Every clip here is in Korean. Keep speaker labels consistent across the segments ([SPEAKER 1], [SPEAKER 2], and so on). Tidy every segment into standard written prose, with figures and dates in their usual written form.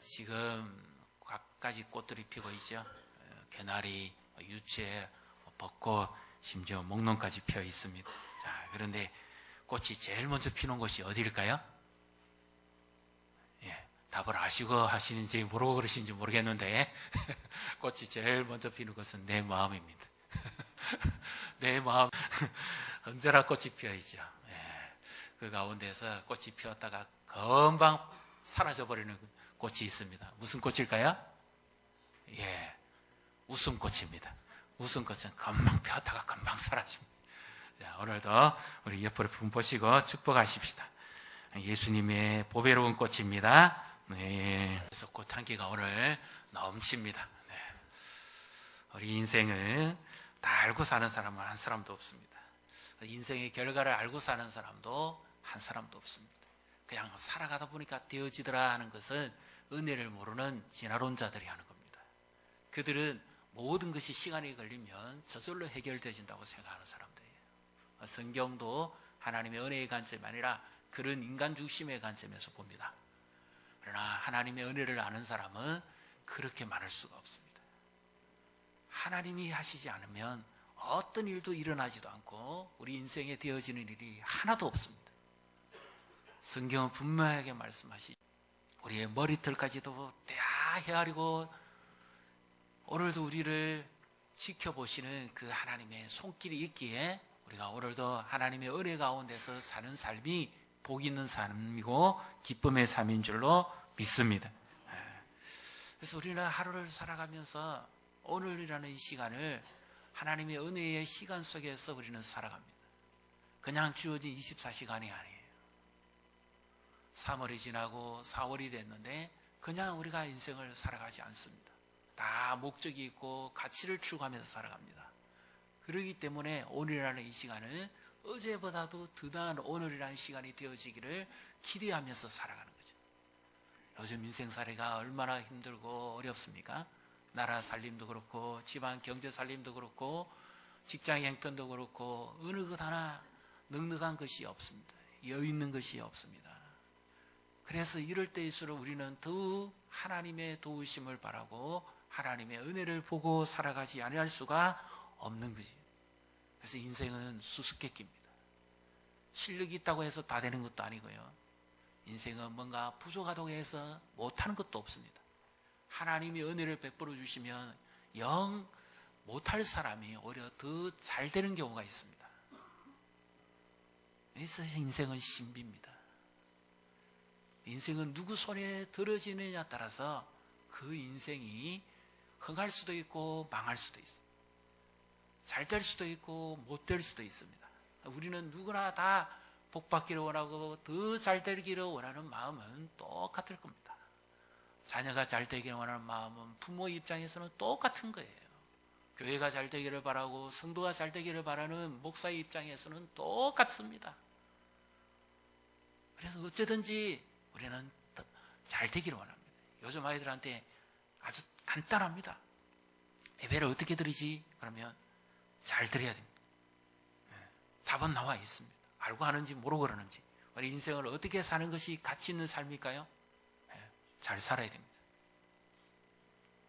[SPEAKER 1] 지금 갖가지 꽃들이 피고 있죠. 개나리, 유채, 벚꽃, 심지어 목련까지 피어 있습니다. 자, 그런데 꽃이 제일 먼저 피는 곳이 어디일까요? 예, 답을 아시고 하시는지 모르고 그러시는지 모르겠는데 꽃이 제일 먼저 피는 곳은 내 마음입니다. 내 마음 언제나 꽃이 피어 있죠. 예, 그 가운데서 꽃이 피었다가 금방 사라져버리는 꽃이 있습니다. 무슨 꽃일까요? 예, 웃음꽃입니다. 웃음꽃은 금방 피었다가 금방 사라집니다. 자, 오늘도 우리 옆으로 분 보시고 축복하십시다. 예수님의 보배로운 꽃입니다. 네, 그래서 꽃 향기가 오늘 넘칩니다. 네. 우리 인생을 다 알고 사는 사람은 한 사람도 없습니다. 인생의 결과를 알고 사는 사람도 한 사람도 없습니다. 그냥 살아가다 보니까 되어지더라 하는 것은 은혜를 모르는 진화론 자들이 하는 겁니다. 그들은 모든 것이 시간이 걸리면 저절로 해결되어진다고 생각하는 사람들이에요. 성경도 하나님의 은혜의 관점이 아니라 그런 인간 중심의 관점에서 봅니다. 그러나 하나님의 은혜를 아는 사람은 그렇게 말할 수가 없습니다. 하나님이 하시지 않으면 어떤 일도 일어나지도 않고 우리 인생에 되어지는 일이 하나도 없습니다. 성경은 분명하게 말씀하시죠. 우리의 머리털까지도 다 헤아리고 오늘도 우리를 지켜보시는 그 하나님의 손길이 있기에 우리가 오늘도 하나님의 은혜 가운데서 사는 삶이 복 있는 삶이고 기쁨의 삶인 줄로 믿습니다. 그래서 우리는 하루를 살아가면서 오늘이라는 이 시간을 하나님의 은혜의 시간 속에서 우리는 살아갑니다. 그냥 주어진 24시간이 아니에요. 3월이 지나고 4월이 됐는데 그냥 우리가 인생을 살아가지 않습니다. 다 목적이 있고 가치를 추구하면서 살아갑니다. 그렇기 때문에 오늘이라는 이 시간은 어제보다도 더 나은 오늘이라는 시간이 되어지기를 기대하면서 살아가는 거죠. 요즘 인생살이가 얼마나 힘들고 어렵습니까? 나라 살림도 그렇고 집안 경제 살림도 그렇고 직장 형편도 그렇고 어느 것 하나 넉넉한 것이 없습니다. 여유 있는 것이 없습니다. 그래서 이럴 때일수록 우리는 더욱 하나님의 도우심을 바라고 하나님의 은혜를 보고 살아가지 아니할 수가 없는 거지. 그래서 인생은 수수께끼입니다. 실력이 있다고 해서 다 되는 것도 아니고요. 인생은 뭔가 부족하다고 해서 못하는 것도 없습니다. 하나님이 은혜를 베풀어 주시면 영 못할 사람이 오히려 더 잘 되는 경우가 있습니다. 그래서 인생은 신비입니다. 인생은 누구 손에 들어지느냐에 따라서 그 인생이 흥할 수도 있고 망할 수도 있습니다. 잘 될 수도 있고 못 될 수도 있습니다. 우리는 누구나 다 복받기를 원하고 더 잘 되기를 원하는 마음은 똑같을 겁니다. 자녀가 잘 되기를 원하는 마음은 부모 입장에서는 똑같은 거예요. 교회가 잘 되기를 바라고 성도가 잘 되기를 바라는 목사의 입장에서는 똑같습니다. 그래서 어쨌든지 우리는 잘 되기를 원합니다. 요즘 아이들한테 아주 간단합니다. 예배를 어떻게 드리지? 그러면 잘 드려야 됩니다. 답은 나와 있습니다. 알고 하는지 모르고 그러는지. 우리 인생을 어떻게 사는 것이 가치 있는 삶일까요? 잘 살아야 됩니다.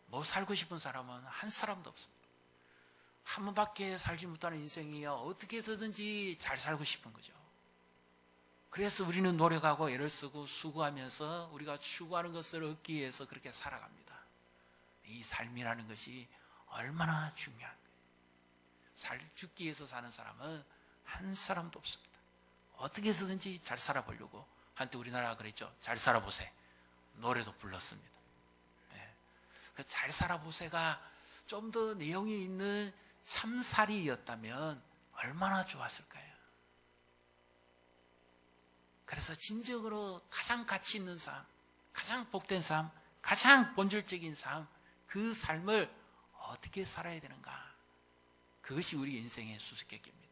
[SPEAKER 1] 뭐 살고 싶은 사람은 한 사람도 없습니다. 한 번밖에 살지 못하는 인생이야 어떻게 해서든지 잘 살고 싶은 거죠. 그래서 우리는 노력하고 애를 쓰고 수고하면서 우리가 추구하는 것을 얻기 위해서 그렇게 살아갑니다. 이 삶이라는 것이 얼마나 중요한 거예요. 죽기 위해서 사는 사람은 한 사람도 없습니다. 어떻게 해서든지 잘 살아보려고 한때 우리나라가 그랬죠. 잘 살아보세. 노래도 불렀습니다. 그 잘 살아보세가 좀 더 내용이 있는 참살이였다면 얼마나 좋았을까요? 그래서 진정으로 가장 가치 있는 삶, 가장 복된 삶, 가장 본질적인 삶, 그 삶을 어떻게 살아야 되는가? 그것이 우리 인생의 수수께끼입니다.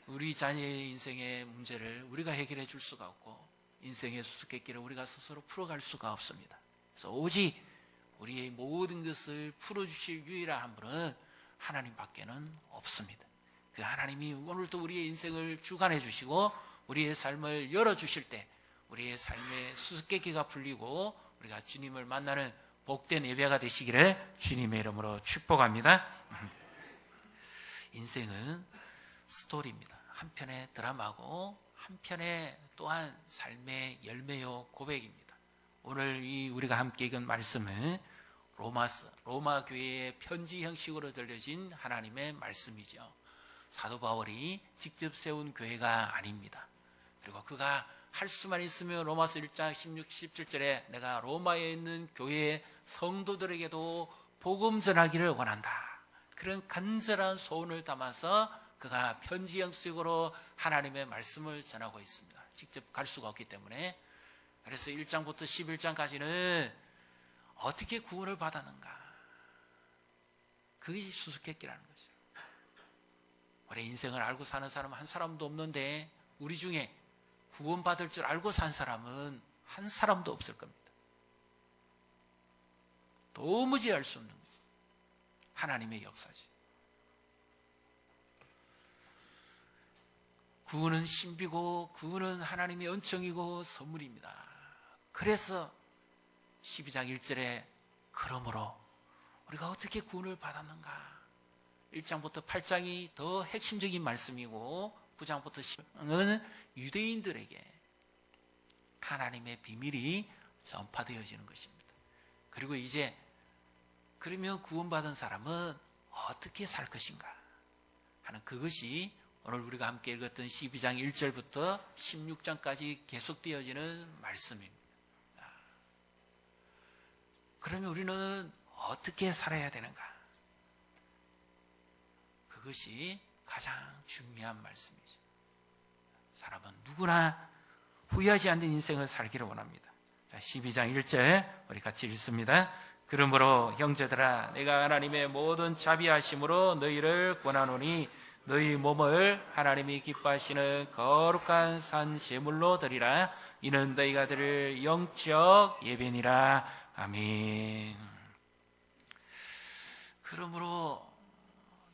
[SPEAKER 1] 우리 자녀의 인생의 문제를 우리가 해결해 줄 수가 없고 인생의 수수께끼를 우리가 스스로 풀어갈 수가 없습니다. 그래서 오직 우리의 모든 것을 풀어주실 유일한 분은 하나님밖에는 없습니다. 그 하나님이 오늘도 우리의 인생을 주관해 주시고 우리의 삶을 열어주실 때 우리의 삶의 수수께끼가 풀리고 우리가 주님을 만나는 복된 예배가 되시기를 주님의 이름으로 축복합니다. 인생은 스토리입니다. 한편의 드라마고 한편의 또한 삶의 열매요 고백입니다. 오늘 우리가 함께 읽은 말씀은 로마 교회의 편지 형식으로 들려진 하나님의 말씀이죠. 사도 바울이 직접 세운 교회가 아닙니다. 그리고 그가 할 수만 있으면 로마서 1장 16, 17절에 내가 로마에 있는 교회의 성도들에게도 복음 전하기를 원한다. 그런 간절한 소원을 담아서 그가 편지 형식으로 하나님의 말씀을 전하고 있습니다. 직접 갈 수가 없기 때문에. 그래서 1장부터 11장까지는 어떻게 구원을 받았는가? 그것이 수수께끼라는 거죠. 우리 인생을 알고 사는 사람은 한 사람도 없는데 우리 중에 구원받을 줄 알고 산 사람은 한 사람도 없을 겁니다. 도무지 알 수 없는 거예요. 하나님의 역사지. 구원은 신비고 구원은 하나님의 은총이고 선물입니다. 그래서 12장 1절에 그러므로 우리가 어떻게 구원을 받았는가? 1장부터 8장이 더 핵심적인 말씀이고 9장부터 10장은 유대인들에게 하나님의 비밀이 전파되어지는 것입니다. 그리고 이제 그러면 구원받은 사람은 어떻게 살 것인가 하는 그것이 오늘 우리가 함께 읽었던 12장 1절부터 16장까지 계속되어지는 말씀입니다. 그러면 우리는 어떻게 살아야 되는가? 그것이 가장 중요한 말씀이죠. 사람은 누구나 후회하지 않는 인생을 살기를 원합니다. 자, 12장 1절 우리 같이 읽습니다. 그러므로 형제들아 내가 하나님의 모든 자비하심으로 너희를 권하노니 너희 몸을 하나님이 기뻐하시는 거룩한 산 제물로 드리라. 이는 너희가 드릴 영적 예배니라. 아멘. 그러므로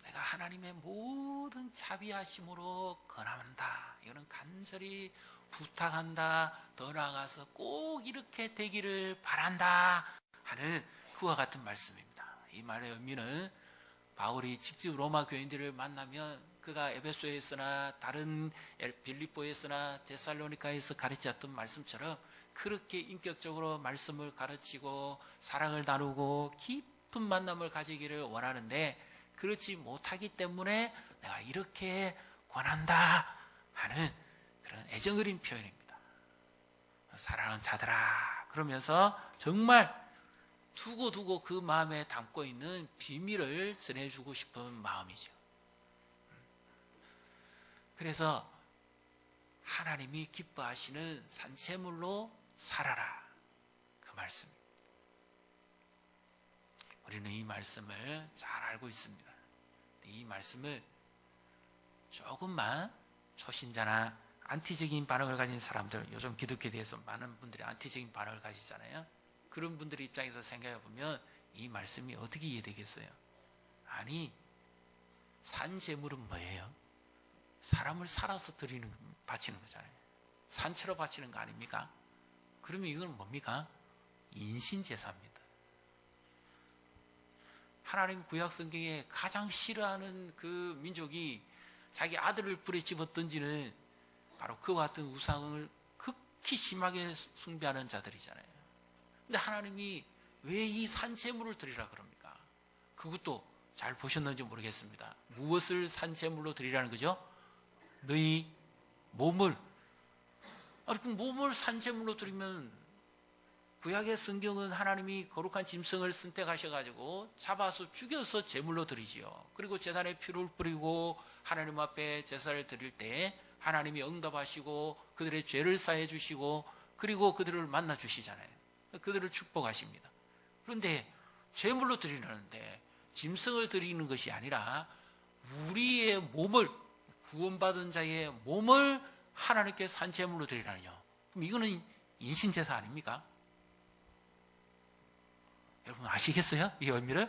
[SPEAKER 1] 내가 하나님의 모든 자비하심으로 권한다. 이거는 간절히 부탁한다. 더 나아가서 꼭 이렇게 되기를 바란다 하는 그와 같은 말씀입니다. 이 말의 의미는 바울이 직접 로마 교인들을 만나면 그가 에베소에서나 다른 빌립보에서나 데살로니가에서 가르쳤던 말씀처럼 그렇게 인격적으로 말씀을 가르치고 사랑을 나누고 깊은 만남을 가지기를 원하는데 그렇지 못하기 때문에 내가 이렇게 권한다 하는 그런 애정 어린 표현입니다. 사랑하는 자들아 그러면서 정말 두고두고 그 마음에 담고 있는 비밀을 전해주고 싶은 마음이죠. 그래서 하나님이 기뻐하시는 산채물로 살아라. 그 말씀입니다. 우리는 이 말씀을 잘 알고 있습니다. 이 말씀을 조금만 초신자나 안티적인 반응을 가진 사람들, 요즘 기독교에 대해서 많은 분들이 안티적인 반응을 가지잖아요. 그런 분들 입장에서 생각해 보면 이 말씀이 어떻게 이해되겠어요? 아니, 산제물은 뭐예요? 사람을 살아서 바치는 거잖아요. 산채로 바치는 거 아닙니까? 그러면 이건 뭡니까? 인신제사입니다. 하나님 구약 성경에 가장 싫어하는 그 민족이 자기 아들을 불에 집어 던지는 바로 그와 같은 우상을 극히 심하게 숭배하는 자들이잖아요. 근데 하나님이 왜 이 산채물을 드리라 그럽니까? 그것도 잘 보셨는지 모르겠습니다. 무엇을 산채물로 드리라는 거죠? 너희 몸을. 그 몸을 산채물로 드리면 구약의 성경은 하나님이 거룩한 짐승을 선택하셔가지고 잡아서 죽여서 제물로 드리지요. 그리고 제단에 피를 뿌리고 하나님 앞에 제사를 드릴 때 하나님이 응답하시고 그들의 죄를 사해 주시고 그리고 그들을 만나 주시잖아요. 그들을 축복하십니다. 그런데 제물로 드리려는데 짐승을 드리는 것이 아니라 우리의 몸을, 구원받은 자의 몸을 하나님께 산제물로 드리라니요. 그럼 이거는 인신제사 아닙니까? 여러분 아시겠어요? 이 의미를?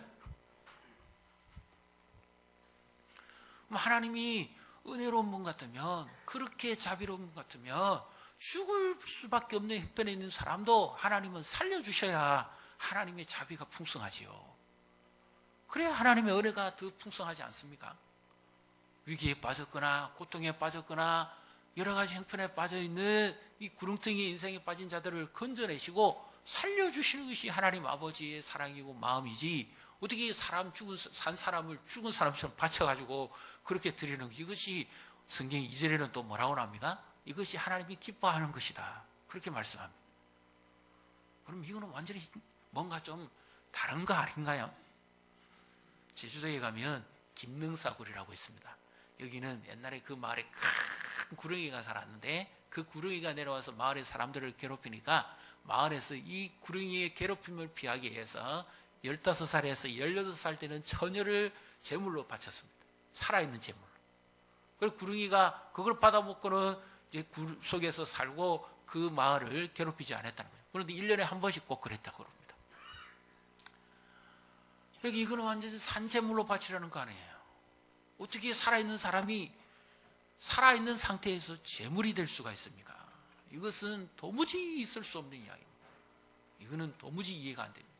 [SPEAKER 1] 그럼 하나님이 은혜로운 분 같으면, 그렇게 자비로운 분 같으면 죽을 수밖에 없는 형편에 있는 사람도 하나님은 살려주셔야 하나님의 자비가 풍성하지요. 그래야 하나님의 은혜가 더 풍성하지 않습니까? 위기에 빠졌거나 고통에 빠졌거나 여러 가지 형편에 빠져있는 이 구렁텅이 인생에 빠진 자들을 건져내시고 살려주시는 것이 하나님 아버지의 사랑이고 마음이지, 어떻게 산 사람을 죽은 사람처럼 바쳐가지고 그렇게 드리는, 이것이 성경 2절에는 또 뭐라고 합니까? 이것이 하나님이 기뻐하는 것이다, 그렇게 말씀합니다. 그럼 이거는 완전히 뭔가 좀 다른 거 아닌가요? 제주도에 가면 김능사굴이라고 있습니다. 여기는 옛날에 그 마을에 큰 구렁이가 살았는데, 그 구렁이가 내려와서 마을의 사람들을 괴롭히니까 마을에서 이 구렁이의 괴롭힘을 피하기 위해서 15살에서 16살 때는 처녀를 제물로 바쳤습니다. 살아있는 제물로. 그리고 구렁이가 그걸 받아먹고는 이제 굴 속에서 살고 그 마을을 괴롭히지 않았다는 거예요. 그런데 1년에 한 번씩 꼭 그랬다고 그럽니다. 여기 이거는 완전히 산제물로 바치라는 거 아니에요. 어떻게 살아있는 사람이 살아있는 상태에서 제물이 될 수가 있습니까? 이것은 도무지 있을 수 없는 이야기입니다. 이거는 도무지 이해가 안 됩니다.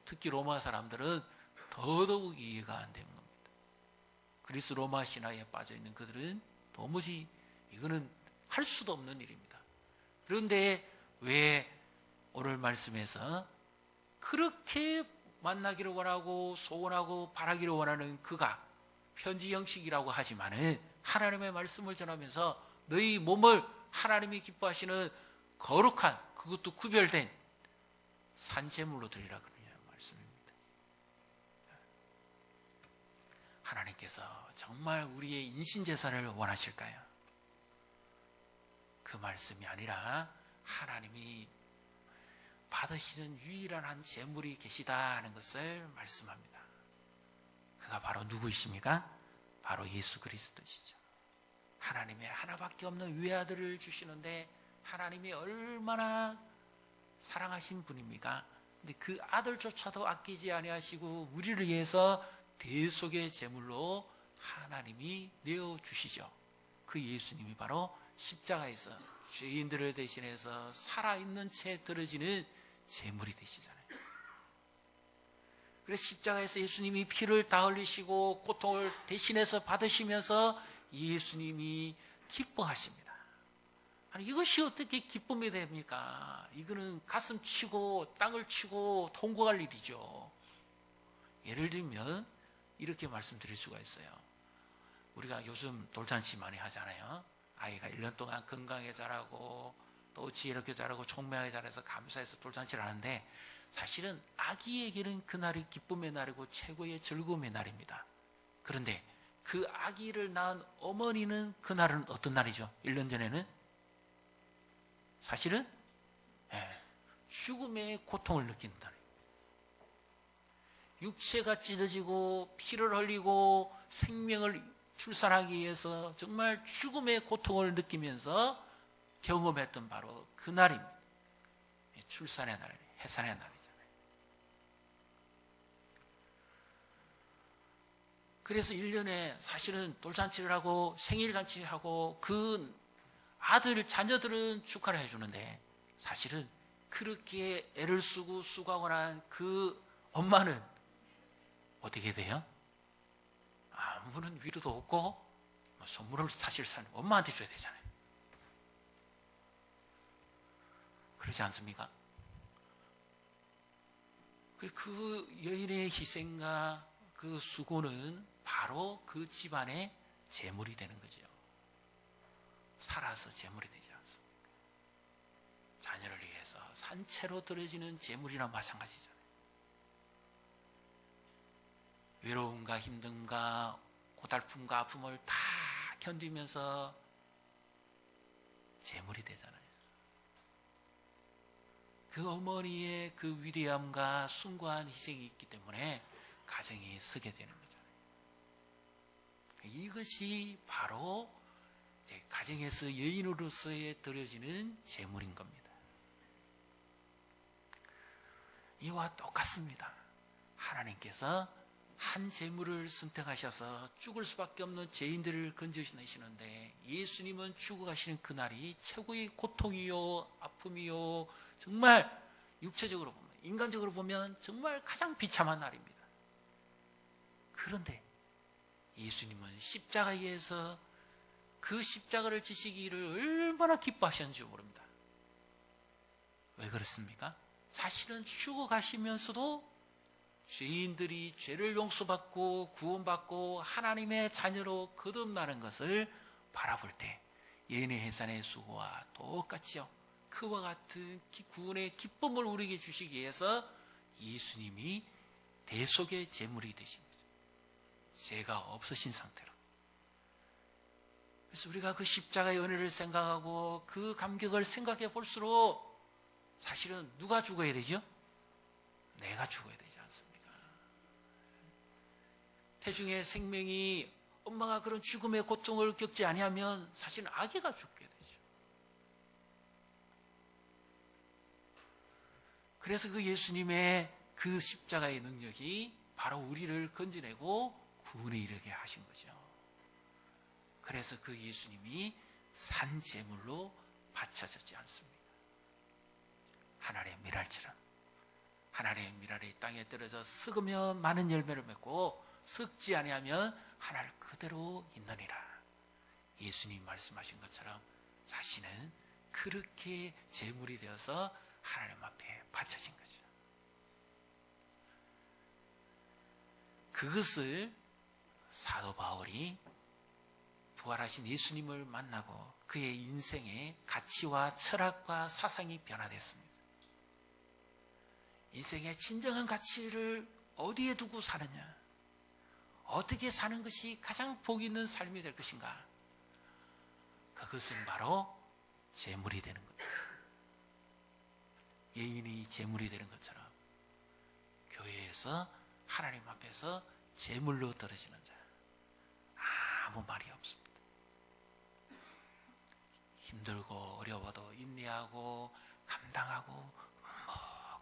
[SPEAKER 1] 특히 로마 사람들은 더더욱 이해가 안 되는 겁니다. 그리스 로마 신화에 빠져있는 그들은 도무지 이거는 할 수도 없는 일입니다. 그런데 왜 오늘 말씀에서 그렇게 만나기를 원하고 소원하고 바라기를 원하는 그가 편지 형식이라고 하지만은 하나님의 말씀을 전하면서 너희 몸을 하나님이 기뻐하시는 거룩한, 그것도 구별된 산제물로 드리라 그러는 말씀입니다. 하나님께서 정말 우리의 인신제사를 원하실까요? 그 말씀이 아니라 하나님이 받으시는 유일한 한 제물이 계시다 하는 것을 말씀합니다. 그가 바로 누구이십니까? 바로 예수 그리스도시죠. 하나님의 하나밖에 없는 외아들을 주시는데 하나님이 얼마나 사랑하신 분입니까? 근데 그 아들조차도 아끼지 아니하시고 우리를 위해서 대속의 제물로 하나님이 내어주시죠. 그 예수님이 바로 십자가에서 죄인들을 대신해서 살아있는 채 들어지는 제물이 되시잖아요. 그래서 십자가에서 예수님이 피를 다 흘리시고 고통을 대신해서 받으시면서 예수님이 기뻐하십니다. 아니, 이것이 어떻게 기쁨이 됩니까? 이거는 가슴 치고 땅을 치고 통곡할 일이죠. 예를 들면 이렇게 말씀드릴 수가 있어요. 우리가 요즘 돌잔치 많이 하잖아요. 아이가 1년 동안 건강하게 자라고 또 지혜롭게 자라고 총명하게 자라서 감사해서 돌잔치를 하는데, 사실은 아기에게는 그날이 기쁨의 날이고 최고의 즐거움의 날입니다. 그런데 그 아기를 낳은 어머니는 그날은 어떤 날이죠? 1년 전에는 사실은 죽음의 고통을 느끼는 날이에요. 육체가 찢어지고 피를 흘리고 생명을 출산하기 위해서 정말 죽음의 고통을 느끼면서 경험했던 바로 그 날입니다. 출산의 날, 해산의 날이잖아요. 그래서 1년에 사실은 돌잔치를 하고 생일잔치하고 그 아들, 자녀들은 축하를 해주는데, 사실은 그렇게 애를 쓰고 수고하고 난 그 엄마는 어떻게 돼요? 아무런 위로도 없고 선물을 사실상 엄마한테 줘야 되잖아요. 그렇지 않습니까? 그 여인의 희생과 그 수고는 바로 그 집안의 제물이 되는 거죠. 살아서 제물이 되지 않습니까? 자녀를 위해서 산채로 드려지는 제물이나 마찬가지잖아요. 외로움과 힘듦과 고달픔과 아픔을 다 견디면서 제물이 되잖아요. 그 어머니의 그 위대함과 숭고한 희생이 있기 때문에 가정이 서게 되는 거잖아요. 이것이 바로 가정에서 여인으로서의 드려지는 제물인 겁니다. 이와 똑같습니다. 하나님께서 한 재물을 선택하셔서 죽을 수밖에 없는 죄인들을 건져내시는데, 예수님은 죽어가시는 그날이 최고의 고통이요, 아픔이요, 정말 육체적으로 보면, 인간적으로 보면 정말 가장 비참한 날입니다. 그런데 예수님은 십자가에서 그 십자가를 지시기를 얼마나 기뻐하셨는지 모릅니다. 왜 그렇습니까? 자신은 죽어가시면서도 죄인들이 죄를 용서받고 구원받고 하나님의 자녀로 거듭나는 것을 바라볼 때 예언의 해산의 수고와 똑같이요, 그와 같은 구원의 기쁨을 우리에게 주시기 위해서 예수님이 대속의 제물이 되신 거죠. 죄가 없으신 상태로. 그래서 우리가 그 십자가의 은혜를 생각하고 그 감격을 생각해 볼수록 사실은 누가 죽어야 되죠? 내가 죽어야 되지 않습니까? 태중의 생명이 엄마가 그런 죽음의 고통을 겪지 아니하면 사실은 아기가 죽게 되죠. 그래서 그 예수님의 그 십자가의 능력이 바로 우리를 건져내고 구원에 이르게 하신 거죠. 그래서 그 예수님이 산 제물로 바쳐졌지 않습니다. 하나님의 미랄처럼, 하나님의 미랄이 땅에 떨어져 썩으면 많은 열매를 맺고 썩지 아니하면 하늘 그대로 있느니라. 예수님 말씀하신 것처럼 자신은 그렇게 제물이 되어서 하나님 앞에 바쳐진 거죠. 그것을 사도 바울이 부활하신 예수님을 만나고 그의 인생의 가치와 철학과 사상이 변화됐습니다. 인생의 진정한 가치를 어디에 두고 사느냐, 어떻게 사는 것이 가장 복 있는 삶이 될 것인가, 그것은 바로 제물이 되는 것. 예인이 제물이 되는 것처럼 교회에서 하나님 앞에서 제물로 떨어지는 자, 아무 말이 없습니다. 힘들고 어려워도 인내하고 감당하고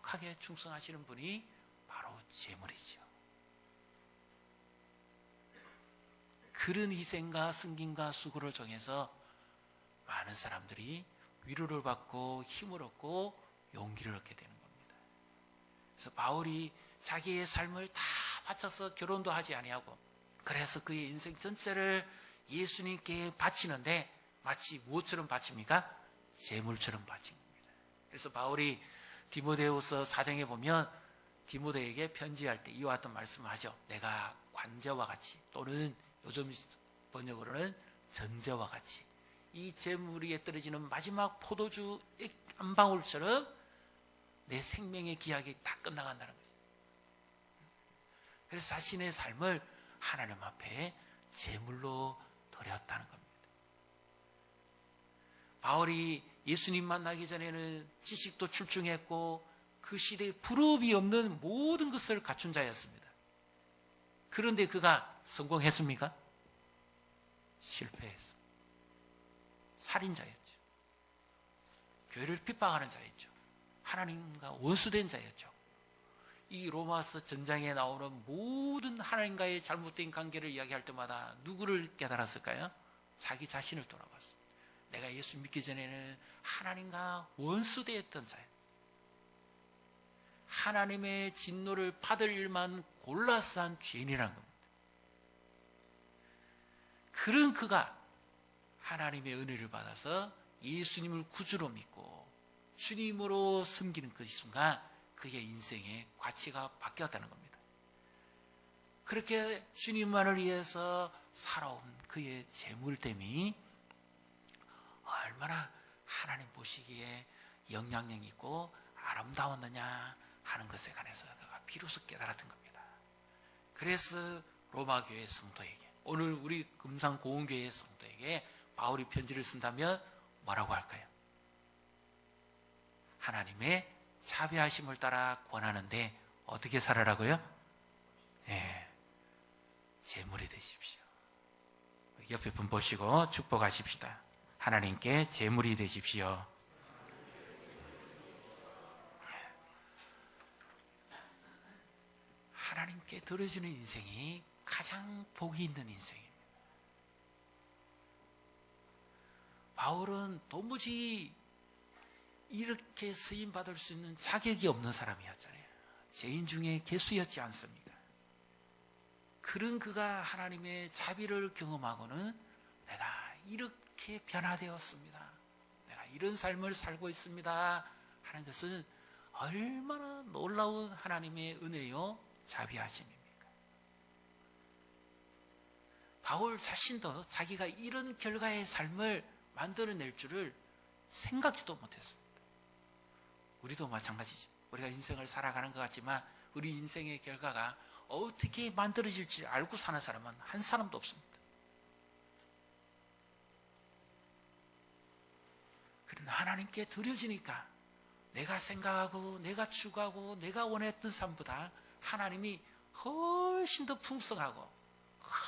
[SPEAKER 1] 묵묵하게 충성하시는 분이 바로 제물이죠. 그런 희생과 승진과 수고를 통해서 많은 사람들이 위로를 받고 힘을 얻고 용기를 얻게 되는 겁니다. 그래서 바울이 자기의 삶을 다 바쳐서 결혼도 하지 아니하고, 그래서 그의 인생 전체를 예수님께 바치는데 마치 무엇처럼 바칩니까? 제물처럼 바친 겁니다. 그래서 바울이 디모데후서 4장에 보면 디모데에게 편지할 때 이와 같은 말씀을 하죠. 내가 관제와 같이, 또는 요즘 번역으로는 전제와 같이 이 제물 위에 떨어지는 마지막 포도주 한 방울처럼 내 생명의 기약이 다 끝나간다는 거죠. 그래서 자신의 삶을 하나님 앞에 제물로 드렸다는 겁니다. 바울이 예수님 만나기 전에는 지식도 출중했고 그 시대에 부럽이 없는 모든 것을 갖춘 자였습니다. 그런데 그가 성공했습니까? 실패했습니다. 살인자였죠. 교회를 핍박하는 자였죠. 하나님과 원수된 자였죠. 이 로마서 전장에 나오는 모든 하나님과의 잘못된 관계를 이야기할 때마다 누구를 깨달았을까요? 자기 자신을 돌아봤습니다. 내가 예수 믿기 전에는 하나님과 원수되었던 자예요. 하나님의 진노를 받을 일만 골라서 한 죄인이라는 겁니다. 그런 그가 하나님의 은혜를 받아서 예수님을 구주로 믿고 주님으로 섬기는 그 순간 그의 인생의 가치가 바뀌었다는 겁니다. 그렇게 주님만을 위해서 살아온 그의 재물됨이 얼마나 하나님 보시기에 영향력 있고 아름다웠느냐 하는 것에 관해서 그가 비로소 깨달았던 겁니다. 그래서 로마교회 성도에게, 오늘 우리 금산고은교회 성도에게 바울이 편지를 쓴다면 뭐라고 할까요? 하나님의 자비하심을 따라 권하는데 어떻게 살아라고요? 네, 제물이 되십시오. 옆에 분 보시고 축복하십시다. 하나님께 제물이 되십시오. 하나님께 하나님께 드려지는 인생이 가장 복이 있는 인생입니다. 바울은 도무지 이렇게 쓰임받을 수 있는 자격이 없는 사람이었잖아요. 죄인 중에 괴수였지 않습니까? 그런 그가 하나님의 자비를 경험하고는 내가 이렇게 변화되었습니다, 내가 이런 삶을 살고 있습니다 하는 것은 얼마나 놀라운 하나님의 은혜요 자비하심입니까? 바울 자신도 자기가 이런 결과의 삶을 만들어낼 줄을 생각지도 못했습니다. 우리도 마찬가지죠. 우리가 인생을 살아가는 것 같지만 우리 인생의 결과가 어떻게 만들어질지 알고 사는 사람은 한 사람도 없습니다. 그러나 하나님께 드려지니까 내가 생각하고 내가 추구하고 내가 원했던 삶보다 하나님이 훨씬 더 풍성하고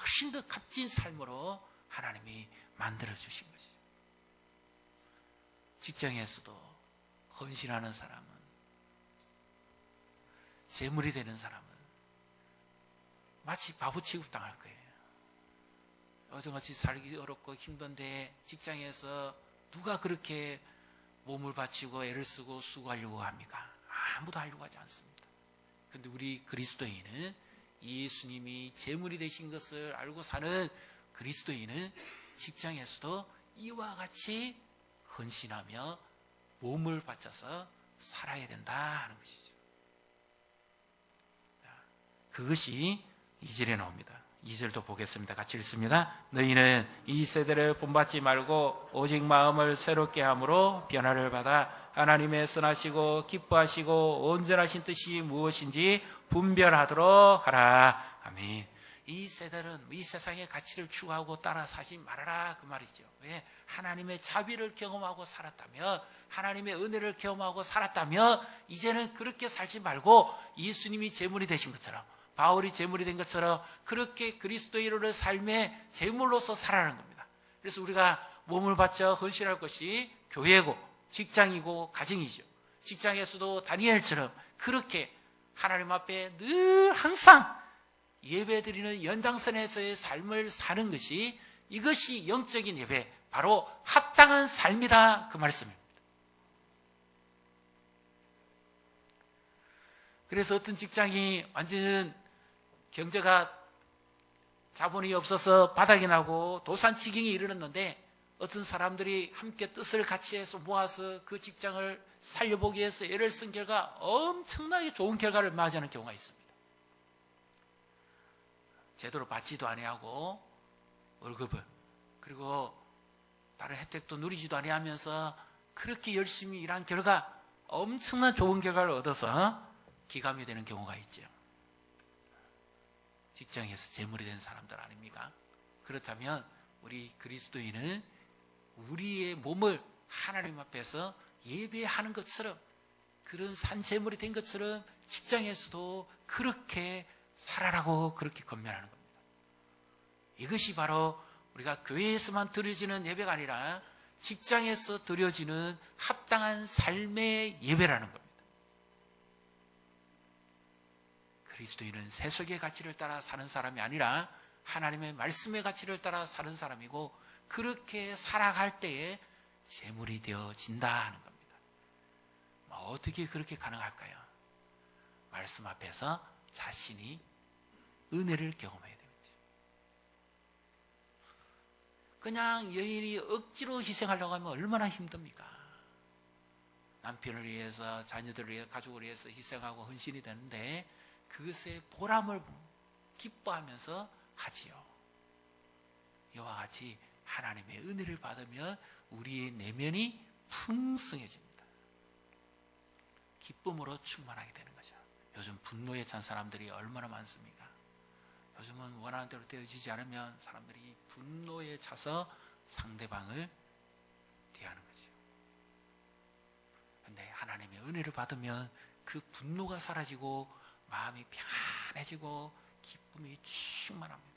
[SPEAKER 1] 훨씬 더 값진 삶으로 하나님이 만들어주신 거죠. 직장에서도 헌신하는 사람은, 재물이 되는 사람은 마치 바보 취급당할 거예요. 어제같이 살기 어렵고 힘든데 직장에서 누가 그렇게 몸을 바치고 애를 쓰고 수고하려고 합니까? 아무도 하려고 하지 않습니다. 그런데 우리 그리스도인은 예수님이 재물이 되신 것을 알고 사는 그리스도인은 직장에서도 이와 같이 헌신하며 몸을 바쳐서 살아야 된다 하는 것이죠. 그것이 2절에 나옵니다. 2절도 보겠습니다. 같이 읽습니다. 너희는 이 세대를 본받지 말고 오직 마음을 새롭게 함으로 변화를 받아 하나님의 선하시고 기뻐하시고 온전하신 뜻이 무엇인지 분별하도록 하라. 아멘. 이 세대는 이 세상의 가치를 추구하고 따라 사지 말아라 그 말이죠. 왜? 하나님의 자비를 경험하고 살았다면, 하나님의 은혜를 경험하고 살았다면 이제는 그렇게 살지 말고 예수님이 제물이 되신 것처럼, 바울이 제물이 된 것처럼 그렇게 그리스도인의 삶의 제물로서 살아가는 겁니다. 그래서 우리가 몸을 바쳐 헌신할 것이 교회고 직장이고 가정이죠. 직장에서도 다니엘처럼 그렇게 하나님 앞에 늘 항상 예배드리는 연장선에서의 삶을 사는 것이, 이것이 영적인 예배, 바로 합당한 삶이다 그 말씀입니다. 그래서 어떤 직장이 완전 경제가 자본이 없어서 바닥이 나고 도산지경에 이르렀는데 어떤 사람들이 함께 뜻을 같이 해서 모아서 그 직장을 살려보기 위해서 애를 쓴 결과 엄청나게 좋은 결과를 맞이하는 경우가 있습니다. 제대로 받지도 아니하고 월급을, 그리고 다른 혜택도 누리지도 아니하면서 그렇게 열심히 일한 결과 엄청난 좋은 결과를 얻어서 기감이 되는 경우가 있죠. 직장에서 재물이 된 사람들 아닙니까? 그렇다면 우리 그리스도인은 우리의 몸을 하나님 앞에서 예배하는 것처럼, 그런 산재물이 된 것처럼 직장에서도 그렇게 살아라고 그렇게 권면하는 겁니다. 이것이 바로 우리가 교회에서만 드려지는 예배가 아니라 직장에서 드려지는 합당한 삶의 예배라는 겁니다. 그리스도인은 세속의 가치를 따라 사는 사람이 아니라 하나님의 말씀의 가치를 따라 사는 사람이고, 그렇게 살아갈 때에 재물이 되어진다 하는 겁니다. 어떻게 그렇게 가능할까요? 말씀 앞에서 자신이 은혜를 경험해야 됩니다. 그냥 여인이 억지로 희생하려고 하면 얼마나 힘듭니까? 남편을 위해서, 자녀들을 위해서, 가족을 위해서 희생하고 헌신이 되는데 그것의 보람을 기뻐하면서 하지요. 이와 같이 하나님의 은혜를 받으면 우리의 내면이 풍성해집니다. 기쁨으로 충만하게 되는 거죠. 요즘 분노에 찬 사람들이 얼마나 많습니까? 요즘은 원하는 대로 되어지지 않으면 사람들이 분노에 차서 상대방을 대하는 거죠. 그런데 하나님의 은혜를 받으면 그 분노가 사라지고 마음이 평안해지고 기쁨이 충만합니다.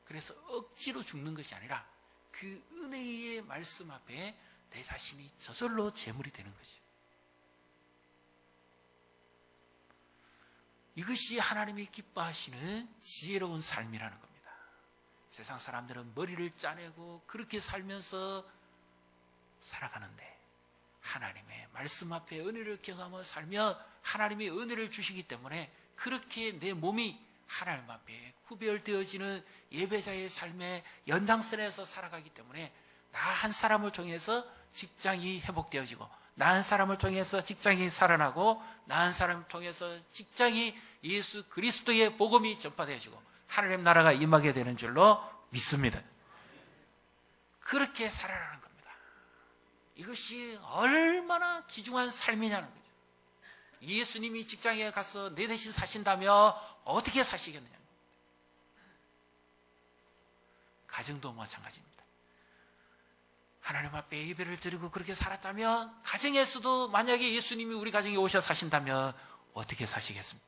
[SPEAKER 1] 그래서 억지로 죽는 것이 아니라 그 은혜의 말씀 앞에 내 자신이 저절로 제물이 되는 거죠. 이것이 하나님이 기뻐하시는 지혜로운 삶이라는 겁니다. 세상 사람들은 머리를 짜내고 그렇게 살면서 살아가는데 하나님의 말씀 앞에 은혜를 경험하며 살며 하나님이 은혜를 주시기 때문에 그렇게 내 몸이 하나님 앞에 구별되어지는 예배자의 삶의 연장선에서 살아가기 때문에 나 한 사람을 통해서 직장이 회복되어지고 나 한 사람을 통해서 직장이 살아나고 나 한 사람을 통해서 직장이 예수 그리스도의 복음이 전파되어지고 하나님 나라가 임하게 되는 줄로 믿습니다. 그렇게 살아가는 겁니다. 이것이 얼마나 귀중한 삶이냐는 거죠. 예수님이 직장에 가서 내 대신 사신다며 어떻게 사시겠느냐. 가정도 마찬가지입니다. 하나님 앞에 예배를 드리고 그렇게 살았다면 가정에서도 만약에 예수님이 우리 가정에 오셔 사신다면 어떻게 사시겠습니까?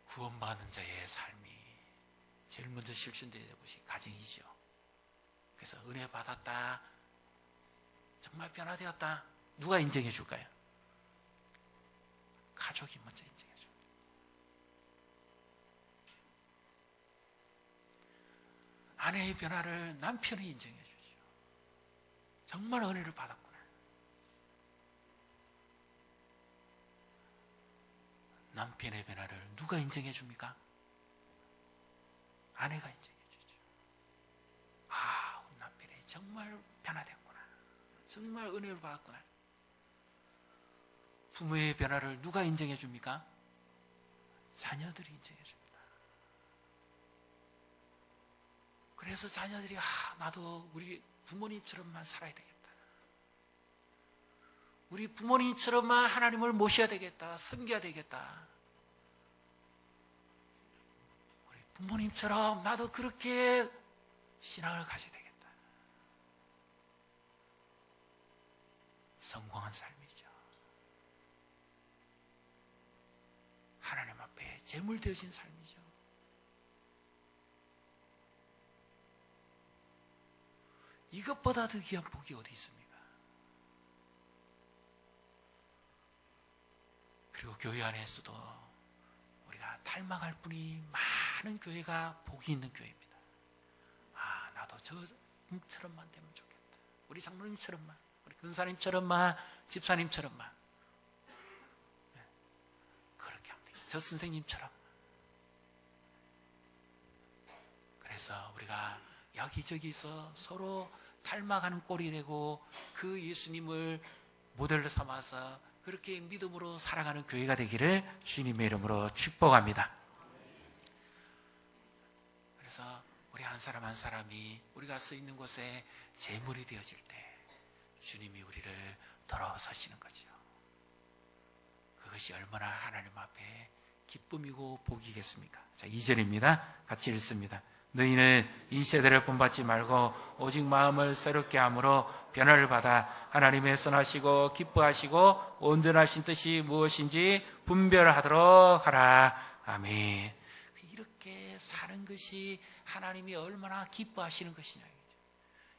[SPEAKER 1] 구원받은 자의 삶이 제일 먼저 실천되는 것이 가정이죠. 그래서 은혜 받았다, 정말 변화되었다, 누가 인정해 줄까요? 가족이 먼저 인정해 줍니다. 아내의 변화를 남편이 인정해 주죠. 정말 은혜를 받았구나. 남편의 변화를 누가 인정해 줍니까? 아내가 인정해 주죠. 아, 우리 남편이 정말 변화됐구나. 정말 은혜를 받았구나. 부모의 변화를 누가 인정해 줍니까? 자녀들이 인정해 줍니다. 그래서 자녀들이 나도 우리 부모님처럼만 살아야 되겠다. 우리 부모님처럼만 하나님을 모셔야 되겠다. 섬겨야 되겠다. 우리 부모님처럼 나도 그렇게 신앙을 가져야 되겠다. 성공한 삶이죠. 하나님 앞에 제물되어진 삶이죠. 이것보다 더 귀한 복이 어디 있습니까? 그리고 교회 안에서도 우리가 닮아갈 분이 많은 교회가 복이 있는 교회입니다. 나도 저처럼만 되면 좋겠다. 우리 장로님처럼만, 우리 근사님처럼만, 집사님처럼만. 그렇게 하면 되겠다. 저 선생님처럼. 그래서 우리가 여기저기서 서로 닮아가는 꼴이 되고 그 예수님을 모델로 삼아서 그렇게 믿음으로 살아가는 교회가 되기를 주님의 이름으로 축복합니다. 그래서 우리 한 사람 한 사람이 우리가 서 있는 곳에 제물이 되어질 때 주님이 우리를 돌아서시는 거죠. 그것이 얼마나 하나님 앞에 기쁨이고 복이겠습니까? 자, 2절입니다. 같이 읽습니다. 너희는 이 세대를 본받지 말고 오직 마음을 새롭게 함으로 변화를 받아 하나님의 선하시고 기뻐하시고 온전하신 뜻이 무엇인지 분별하도록 하라. 아멘. 이렇게 사는 것이 하나님이 얼마나 기뻐하시는 것이냐.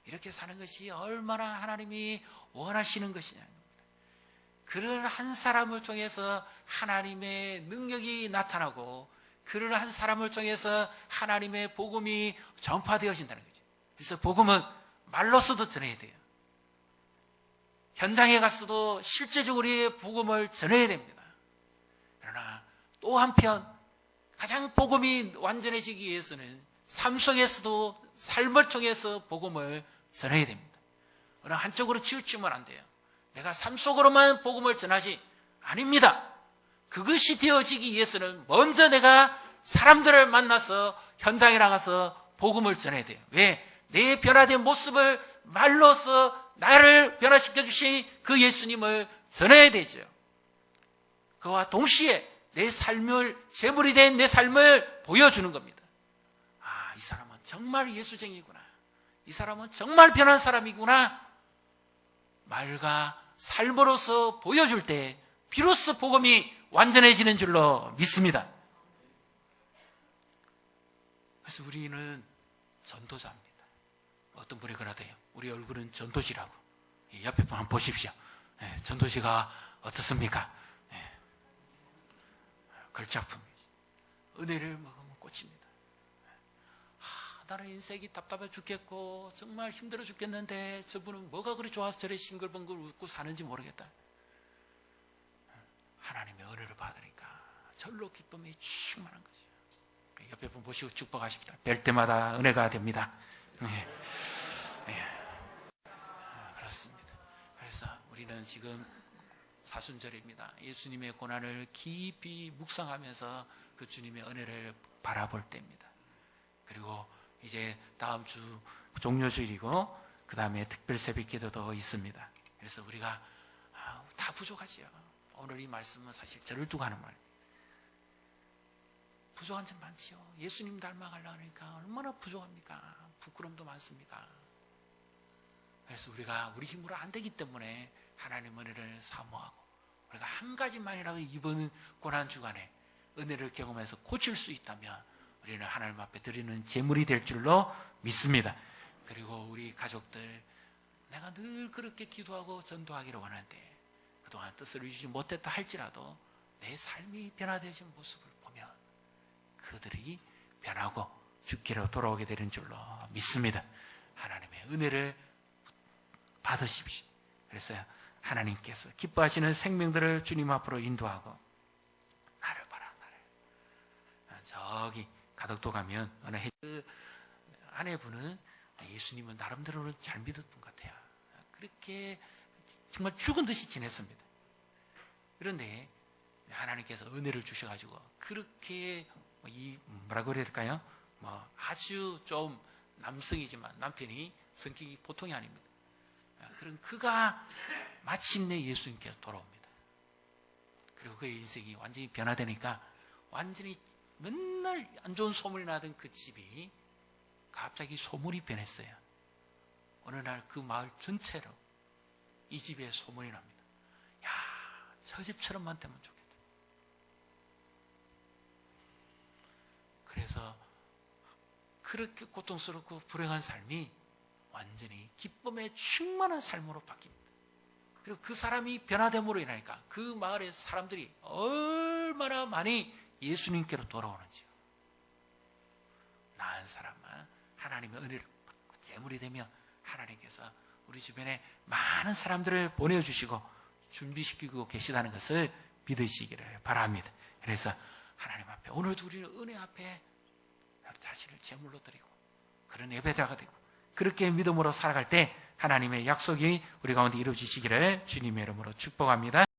[SPEAKER 1] 이렇게 사는 것이 얼마나 하나님이 원하시는 것이냐. 그런 한 사람을 통해서 하나님의 능력이 나타나고 그런 한 사람을 통해서 하나님의 복음이 전파되어진다는 거죠. 그래서 복음은 말로서도 전해야 돼요. 현장에 갔어도 실제적으로 우리의 복음을 전해야 됩니다. 그러나 또 한편 가장 복음이 완전해지기 위해서는 삶 속에서도 삶을 통해서 복음을 전해야 됩니다. 어느 한쪽으로 치우치면 안 돼요. 내가 삶 속으로만 복음을 전하지 아닙니다. 그것이 되어지기 위해서는 먼저 내가 사람들을 만나서 현장에 나가서 복음을 전해야 돼요. 왜? 내 변화된 모습을 말로써 나를 변화시켜 주신 그 예수님을 전해야 되죠. 그와 동시에 내 삶을, 제물이 된 내 삶을 보여주는 겁니다. 이 사람은 정말 예수쟁이구나. 이 사람은 정말 변한 사람이구나. 말과 삶으로서 보여줄 때 비로소 복음이 완전해지는 줄로 믿습니다. 그래서 우리는 전도자입니다. 어떤 분이 그러대요. 우리 얼굴은 전도지라고. 옆에 분 한번 보십시오. 전도지가 어떻습니까? 걸작품. 은혜를 먹으면 꽃입니다. 나는 인생이 답답해 죽겠고 정말 힘들어 죽겠는데 저분은 뭐가 그리 좋아서 저래 싱글벙글 웃고 사는지 모르겠다. 하나님의 은혜를 받으니까 절로 기쁨이 충만한 거죠. 옆에 분 보시고 축복하십니다. 뵐 때마다 은혜가 됩니다. 그렇습니다. 그래서 우리는 지금 사순절입니다. 예수님의 고난을 깊이 묵상하면서 그 주님의 은혜를 바라볼 때입니다. 그리고 이제 다음 주 종료주일이고 그 다음에 특별 새벽 기도도 있습니다. 그래서 우리가 다 부족하지요. 오늘 이 말씀은 사실 저를 두고 하는 말. 부족한 점 많지요. 예수님 닮아가려고 하니까 얼마나 부족합니까? 부끄럼도 많습니다. 그래서 우리가 우리 힘으로 안 되기 때문에 하나님 은혜를 사모하고 우리가 한 가지만이라도 이번 고난 주간에 은혜를 경험해서 고칠 수 있다면 우리는 하나님 앞에 드리는 제물이 될 줄로 믿습니다. 그리고 우리 가족들, 내가 늘 그렇게 기도하고 전도하기를 원하는데 그동안 뜻을 이루지 못했다 할지라도 내 삶이 변화되어진 모습을 보면 그들이 변하고 주께로 돌아오게 되는 줄로 믿습니다. 하나님의 은혜를 받으십시오. 그래서 하나님께서 기뻐하시는 생명들을 주님 앞으로 인도하고 나를 봐라, 나를. 저기 가덕도 가면 어느 그 아내분은 예수님은 나름대로는 잘 믿을 분 같아요. 그렇게 정말 죽은 듯이 지냈습니다. 그런데 하나님께서 은혜를 주셔가지고 그렇게 뭐라고 그래야 될까요? 아주 좀 남성이지만 남편이 성격이 보통이 아닙니다. 그런 그가 마침내 예수님께로 돌아옵니다. 그리고 그의 인생이 완전히 변화되니까 완전히 맨날 안 좋은 소문이 나던 그 집이 갑자기 소문이 변했어요. 어느 날 그 마을 전체로 이 집에 소문이 납니다. 야, 저 집처럼만 되면 좋겠다. 그래서 그렇게 고통스럽고 불행한 삶이 완전히 기쁨의 충만한 삶으로 바뀝니다. 그리고 그 사람이 변화됨으로 인하니까 그 마을의 사람들이 얼마나 많이 예수님께로 돌아오는지요. 나은 사람은 하나님의 은혜를 받고 재물이 되면 하나님께서 우리 주변에 많은 사람들을 보내주시고 준비시키고 계시다는 것을 믿으시기를 바랍니다. 그래서 하나님 앞에 오늘도 우리는 은혜 앞에 자신을 제물로 드리고 그런 예배자가 되고 그렇게 믿음으로 살아갈 때 하나님의 약속이 우리 가운데 이루어지시기를 주님의 이름으로 축복합니다.